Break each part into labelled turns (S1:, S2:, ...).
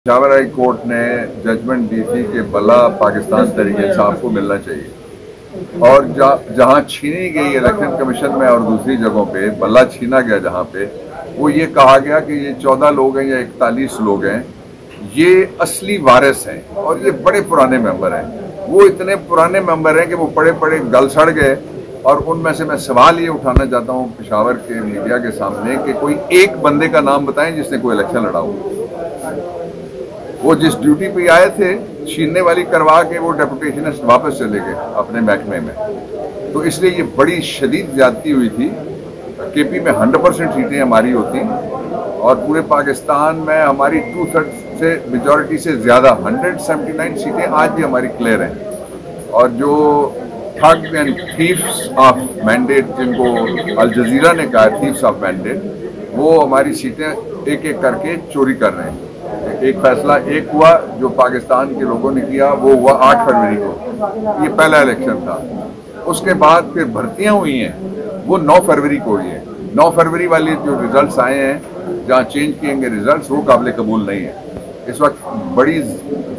S1: Peshawar high court ने judgement दी थी कि बल्ला पाकिस्तान तहरीक इंसाफ को मिलना चाहिए और जहां छीनी गई इलेक्शन कमीशन में और दूसरी जगहों पे बल्ला छीना गया, जहां पे वो ये कहा गया कि ये 14 लोग हैं या 41 लोग हैं, ये असली वारिस हैं और ये बड़े पुराने मेंबर हैं। वो इतने पुराने मेंबर हैं कि वो पड़े पड़े गल सड़ गए। और उनमें से मैं सवाल ये उठाना चाहता हूँ पेशावर के मीडिया के सामने कि कोई एक बंदे का नाम बताएं जिसने कोई इलेक्शन लड़ा हो। वो जिस ड्यूटी पे आए थे छीनने वाली करवा के वो डेपुटेशनिस्ट वापस चले गए अपने महकमे में। तो इसलिए ये बड़ी शदीद ज्यादती हुई थी। केपी में 100% सीटें हमारी होती और पूरे पाकिस्तान में हमारी 2/3 से मेजॉरिटी से ज़्यादा 179 सीटें आज भी हमारी क्लियर हैं। और जो ठग एंड थीव्स ऑफ मैंडेट, जिनको अल जजीरा ने कहा थीव्स ऑफ मैंडेट, वो हमारी सीटें एक एक करके चोरी कर रहे हैं। एक फैसला एक हुआ जो पाकिस्तान के लोगों ने किया, वो हुआ 8 फरवरी को, ये पहला इलेक्शन था। उसके बाद फिर भर्तियां हुई हैं, वो 9 फरवरी को हुई है। 9 फरवरी वाले जो रिजल्ट्स आए हैं, जहां चेंज किए रिजल्ट्स, वो काबिल कबूल नहीं है। इस वक्त बड़ी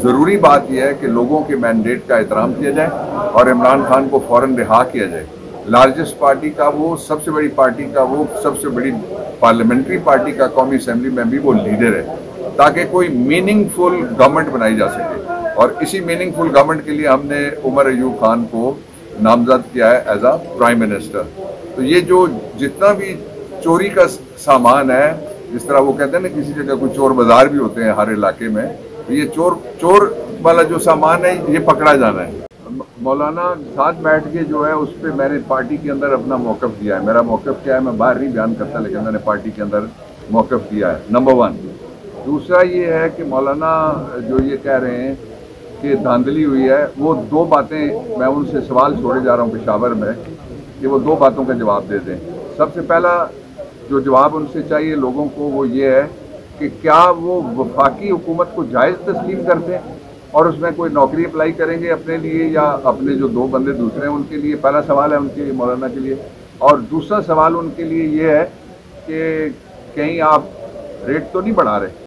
S1: ज़रूरी बात यह है कि लोगों के मैंडेट का एहतराम किया जाए और इमरान खान को फौरन रिहा किया जाए। लार्जेस्ट पार्टी का वो, सबसे बड़ी पार्टी का वो, सबसे बड़ी पार्लियामेंट्री पार्टी का कौमी असेंबली में भी वो लीडर है, ताकि कोई मीनिंगफुल गवर्नमेंट बनाई जा सके। और इसी मीनिंगफुल गवर्नमेंट के लिए हमने उमर अयूब खान को नामजद किया है एज आ प्राइम मिनिस्टर। तो ये जो जितना भी चोरी का सामान है, जिस तरह वो कहते हैं ना किसी जगह कोई चोर बाजार भी होते हैं हर इलाके में, तो ये चोर वाला जो सामान है ये पकड़ा जाना है। मौलाना साथ बैठ के जो है उस पर मैंने पार्टी के अंदर अपना मौक़िफ़ दिया है। मेरा मौक़िफ़ क्या है मैं बाहर नहीं बयान करता, लेकिन मैंने पार्टी के अंदर मौक़िफ़ दिया है, नंबर 1। दूसरा ये है कि मौलाना जो ये कह रहे हैं कि धांधली हुई है, वो 2 बातें मैं उनसे सवाल छोड़े जा रहा हूँ पेशावर में कि वो 2 बातों का जवाब दे दें। सबसे पहला जो जवाब उनसे चाहिए लोगों को वो ये है कि क्या वो वफाकी हुकूमत को जायज़ तस्लीम करते हैं और उसमें कोई नौकरी अप्लाई करेंगे अपने लिए या अपने जो 2 बंदे दूसरे हैं उनके लिए। पहला सवाल है उनके लिए, मौलाना के लिए। और दूसरा सवाल उनके लिए ये है कि कहीं आप रेट तो नहीं बढ़ा रहे।